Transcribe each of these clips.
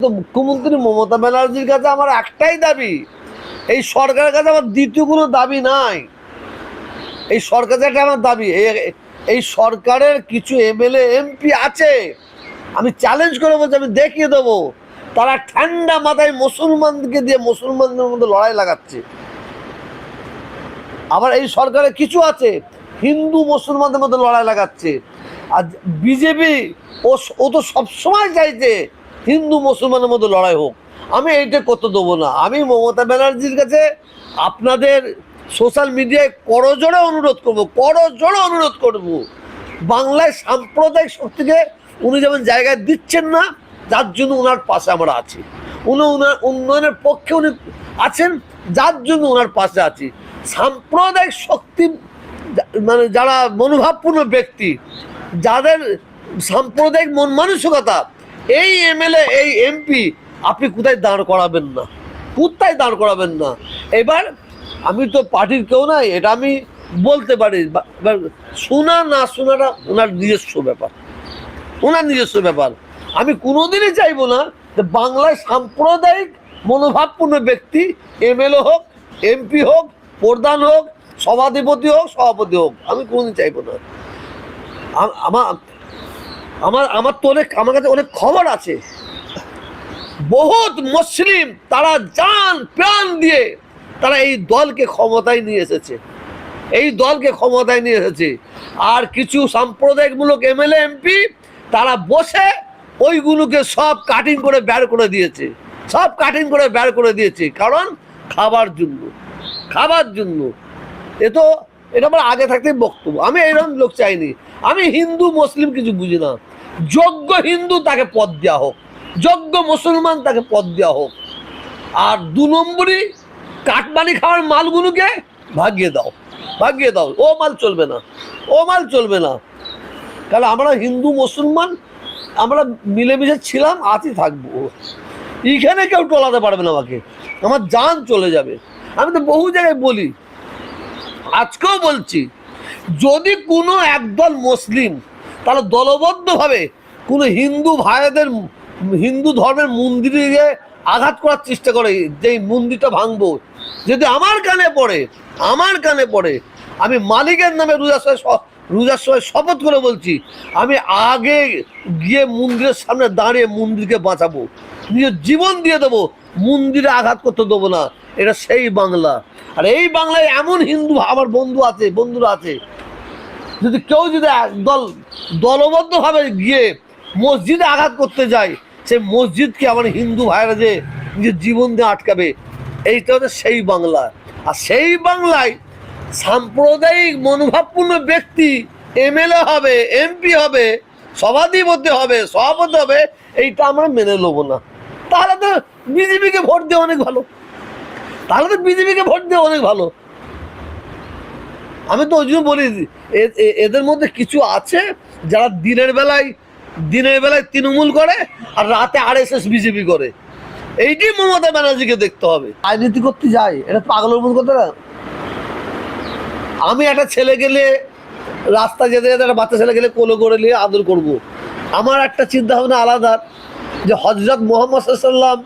তো মুখ্যমন্ত্রী মমতা ব্যানার্জির কাছে আমার একটাই দাবি, এই সরকারের কাছে আমার দ্বিতীয় কোনো দাবি নাই। এই সরকারের একটা আমার দাবি, এই সরকারের কিছু এমএলএ এমপি আছে, আমি চ্যালেঞ্জ করে বলছি, আমি দেখিয়ে দেবো, তারা ঠান্ডা মাথায় মুসলমানকে দিয়ে মুসলমানদের মধ্যে লড়াই লাগাচ্ছে। আবার এই সরকারে কিছু আছে হিন্দু মুসলমানদের মধ্যে লড়াই লাগাচ্ছে। আর বিজেপি ও তো সবসময় চাইছে হিন্দু মুসলমানের মধ্যে লড়াই হোক। আমি এইটা করতে দেবো না। আমি মমতা ব্যানার্জির কাছে আপনাদের সোশ্যাল মিডিয়ায় করজোড়ে অনুরোধ করবো, বাংলায় সাম্প্রদায়িক শক্তিকে উনি যেমন জায়গায় দিচ্ছেন না, যার জন্য ওনার পাশে আমরা আছি। ওনার উন্নয়নের পক্ষে উনি আছেন, যার জন্য ওনার পাশে আছি। সাম্প্রদায়িক শক্তি মানে যারা মনোভাবপূর্ণ ব্যক্তি, যাদের সাম্প্রদায়িক মন মানসিকতা, এই এমএলএ এই এমপি আপনি কোথায় দাঁড় করাবেন না। এবার আমি তো পার্টির কেউ নাই, এটা আমি বলতে পারি, শোনা না শোনাটা ওনার নিজস্ব ব্যাপার। আমি কোনোদিনই চাইবো না যে বাংলায় সাম্প্রদায়িক মনোভাবপূর্ণ ব্যক্তি এমএলএ হোক, এমপি হোক, প্রধান হোক, সভাধিপতি হোক, সভাপতি হোক, আমি কোনোদিন চাইবো না। আমার তো আমার কাছে অনেক খবর আছে, বহুত মুসলিম তারা জান প্রাণ দিয়ে তারা এই দলকে ক্ষমতায় নিয়ে এসেছে। আর কিছু সাম্প্রদায়িকমূলক এমএলএ এমপি তারা বসে ওইগুলোকে সব কাটিং করে বের করে দিয়েছে, কারণ খাবার জন্য। এটা আমার আগে থাকতে বক্তব্য। আমি এইরকম লোক চাইনি। আমি হিন্দু মুসলিম কিছু বুঝি না। যোগ্য হিন্দু তাকে পদ দেওয়া হোক, যোগ্য মুসলমান তাকে পদ দেওয়া হোক। আর 2 নম্বরই কাটমানি খাওয়ার মালগুলোকে ভাগিয়ে দাও। ও মাল চলবে না। কারণ আমরা হিন্দু মুসলমান আমরা মিলেমিশে ছিলাম, আছি, থাকবো। এখানে কেউ টলাতে পারবে না আমাকে, আমার জান চলে যাবে। আমি তো বহু জায়গায় বলি, আজকেও বলছি, যদি কোনো একদল মুসলিম তারা দলবদ্ধভাবে কোনো হিন্দু ভাইদের হিন্দু ধর্মের মন্দিরে আঘাত করার চেষ্টা করে, যে মন্দিরটা ভাঙবো, যদি আমার কানে পড়ে, আমি মালিকের নামে রোজার সময় শপথ করে বলছি, আমি আগে গিয়ে মন্দিরের সামনে দাঁড়িয়ে মন্দিরকে বাঁচাবো, নিজের জীবন দিয়ে দেবো, মন্দিরে আঘাত করতে দেবো না। এটা সেই বাংলা। আর এই বাংলায় এমন হিন্দু আমার বন্ধুরা আছে, যদি দলবদ্ধভাবে গিয়ে মসজিদে আঘাত করতে যায়, সেই মসজিদকে আমার হিন্দু ভাইরা যে নিজের জীবন দিয়ে আটকাবে, এইটা হচ্ছে সেই বাংলা। আর সেই বাংলায় সাম্প্রদায়িক মনোভাবপূর্ণ ব্যক্তি এমএলএ হবে, এমপি হবে, সভাধিপতি হবে, এইটা আমরা মেনে নেবো না। তাহলে তো বিজেপিকে ভোট দেওয়া অনেক ভালো। আমি তো ওই জন্য বলি, এদের মধ্যে কিছু আছে যারা দিনের বেলায় তৃণমূল করে আর রাতে আরএসএস বিজেপি করে। এইটি মমতা ব্যানার্জিকে দেখতে হবে। রাজনীতি করতে যায়, এটা পাগলের মতো কথা না। আমি একটা ছেলে গেলে, রাস্তা যেতে একটা বাচ্চা ছেলে গেলে কোলে করে নিয়ে আদর করব। আমার একটা চিন্তা ভাবনা আলাদা, যে হযরত মুহাম্মদ সাল্লাল্লাহু আলাইহি ওয়াসাল্লাম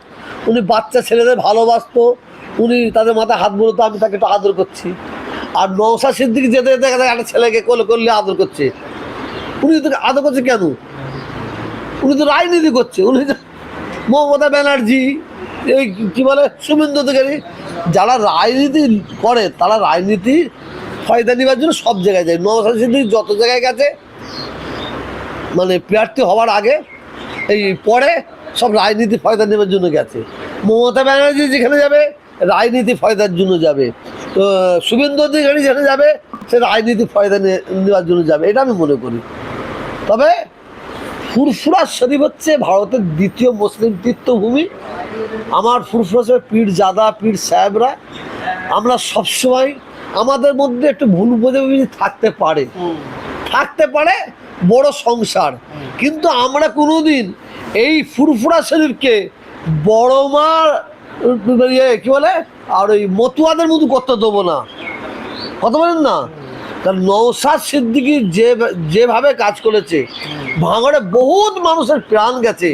উনি বাচ্চা ছেলেদের ভালোবাসতো, উনি তাদের মাথায় হাত বুলোতো, আমি তাকে একটু আদর করছি। আর নওশাদ সিদ্দিকী যেতে দেখা যায় একটা ছেলেকে কোলে করলে আদর করছে। উনি তো আদর করছে কেন? উনি তো রাজনীতি করছে। উনি মমতা ব্যানার্জি, এই কি বলে, শুভেন্দু অধিকারী, যারা রাজনীতি করে তারা রাজনীতি ফয়দা নেওয়ার জন্য সব জায়গায় যায়। নওশাদ সিদ্দিকী যত জায়গায় গেছে, মানে প্রার্থী হওয়ার আগে পরে সব রাজনীতি ফয়দা নেওয়ার জন্য গেছে। মমতা ব্যানার্জি যেখানে যাবে রাজনীতি ফয়দার জন্য যাবে, তো শুভেন্দু অধিকারী যেখানে যাবে সে রাজনীতি ফয়দা নেওয়ার জন্য যাবে, এটা আমি মনে করি। তবে ফুরফুরা শরীফ হচ্ছে ভারতের দ্বিতীয় মুসলিম তীর্থভূমি। আমার ফুরফুরা শরীফ পীরজাদা, পীর সাহেবরা, আমরা সবসময় আমাদের মধ্যে একটু ভুল বোঝাবুঝি থাকতে পারে, বড় সংসার, কিন্তু আমরা কোনোদিন এই ফুরফুরা শরীফকে বড় মার কি বলে আর ওই মতুয়াদের মতো করতে দেবো না। কথা বলেন না? কারণ নওশাদ সিদ্দিকী যেভাবে কাজ করেছে, ভাঙড়ে বহুত মানুষের প্রাণ গেছে,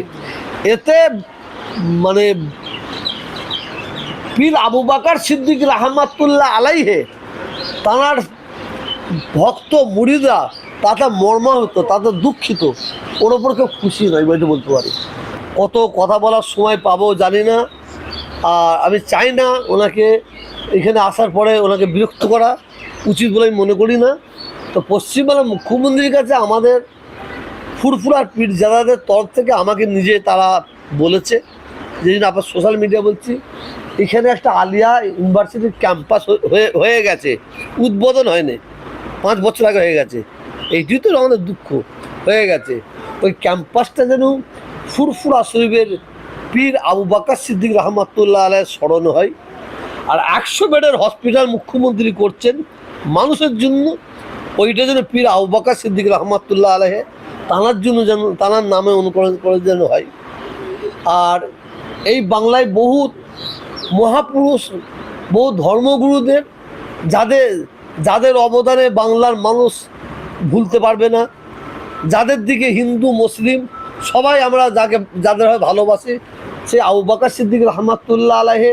এতে মানে পীর আবু বকর সিদ্দিক রাহমাতুল্লাহ আলাইহে তাঁর ভক্ত মুরিদরা তাতে মর্মাহত, তাতে দুঃখিত, ওর ওপর কেউ খুশি নয়, বইটা বলতে পারি। কত কথা বলার সময় পাবো জানি না, আর আমি চাই না ওনাকে এখানে আসার পরে ওনাকে বিরক্ত করা উচিত বলে আমি মনে করি না। তো পশ্চিমবাংলার মুখ্যমন্ত্রীর কাছে আমাদের ফুরফুরার পীরজাদাদের তরফ থেকে আমাকে নিজে তারা বলেছে, যেদিন আপনার সোশ্যাল মিডিয়া বলছি, এখানে একটা আলিয়া ইউনিভার্সিটির ক্যাম্পাস হয়ে গেছে, উদ্বোধন হয়নি, 5 বছর আগে হয়ে গেছে। এইটিই তো আমাদের দুঃখ, হয়ে গেছে। ওই ক্যাম্পাসটা যেন ফুরফুরা শরীফের পীর আবু বকর সিদ্দিক রাহমাতুল্লাহ আলাইহির স্মরণে হয়। আর 100 বেডের হসপিটাল মুখ্যমন্ত্রী করছেন মানুষের জন্য, ওইটা যেন পীর আবু বকর সিদ্দিক রাহমাতুল্লাহ আলাইহি তাঁর জন্য যেন, তাঁর নামে অনুকরণ করে যেন হয়। আর এই বাংলায় বহু মহাপুরুষ, বহু ধর্মগুরুদের যাদের অবদানে বাংলার মানুষ ভুলতে পারবে না, যাদের দিকে হিন্দু মুসলিম সবাই আমরা যাদের হয় ভালোবাসি, সে আবু বকর সিদ্দিক রাহমাতুল্লাহ আলাইহি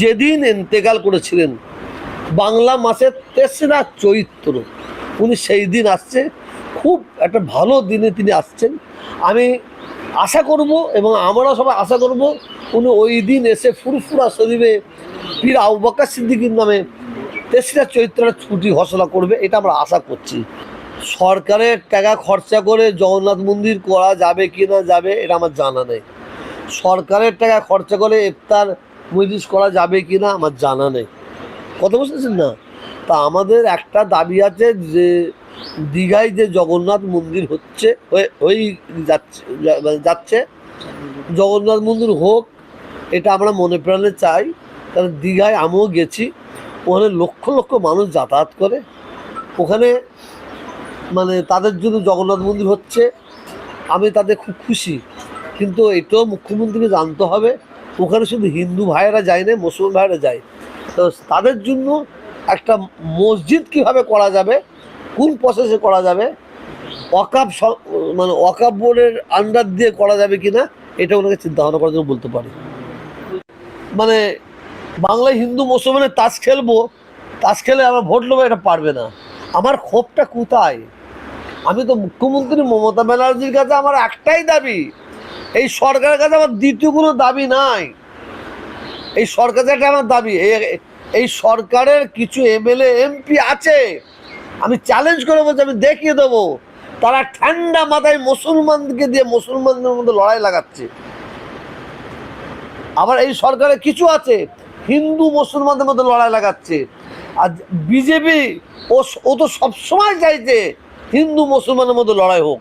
যেদিন ইন্তেকাল করেছিলেন বাংলা মাসের 3রা চৈত্র, উনি সেই দিন আসছে, খুব একটা ভালো দিনে তিনি আসছেন। আমি আশা করব এবং আমরা সবাই আশা করব উনি ওই দিন এসে ফুরফুরা শরীফে পীর আবু বকর সিদ্দিকের নামে 3রা চৈত্রের ছুটি ঘোষণা করবে, এটা আমরা আশা করছি। সরকারের টাকা খরচা করে জগন্নাথ মন্দির করা যাবে কি না যাবে এটা আমার জানা নেই। সরকারের টাকা খরচা করে ইফতার মজলিস করা যাবে কি না আমার জানা নেই, কথা বুঝতেছেন না? তা আমাদের একটা দাবি আছে যে দীঘায় যে জগন্নাথ মন্দির হচ্ছে, হয়ে যাচ্ছে, জগন্নাথ মন্দির হোক, এটা আমরা মনে প্রাণে চাই। কারণ দীঘায় আমিও গেছি, ওখানে লক্ষ লক্ষ মানুষ যাতায়াত করে, ওখানে মানে তাদের জন্য জগন্নাথ মন্দির হচ্ছে, আমি তাদের খুব খুশি। কিন্তু এটাও মুখ্যমন্ত্রীকে জানতে হবে, ওখানে শুধু হিন্দু ভাইয়েরা যায় না, মুসলমান ভাইয়েরা যায়। তো তাদের জন্য একটা মসজিদ কিভাবে করা যাবে, কোন প্রসেসে করা যাবে, ওয়াকাফ মানে ওয়াকাফ বোর্ডের আন্ডার দিয়ে করা যাবে কি না, এটা ওনাকে চিন্তা ভাবনা করার জন্য বলতে পারি। মানে বাংলায় হিন্দু মুসলমানের তাস খেলবো, তাস খেলে আমরা ভোট নেবো, এটা পারবে না। আমার ক্ষোভটা কোথায়? আমি তো মুখ্যমন্ত্রী মমতা ব্যানার্জির কাছে আমার একটাই দাবি, এই সরকারের কাছে আমার দ্বিতীয় কোনো দাবি নাই। এই সরকারের একটা আমার দাবি, এই সরকারের কিছু এমএলএ এমপি আছে, আমি চ্যালেঞ্জ করে বলছি, আমি দেখিয়ে দেবো, তারা ঠান্ডা মাথায় মুসলমানকে দিয়ে মুসলমানদের মধ্যে লড়াই লাগাচ্ছে। আবার এই সরকারে কিছু আছে হিন্দু মুসলমানদের মধ্যে লড়াই লাগাচ্ছে। আর বিজেপি ও তো সবসময় চাইছে হিন্দু মুসলমানের মধ্যে লড়াই হোক।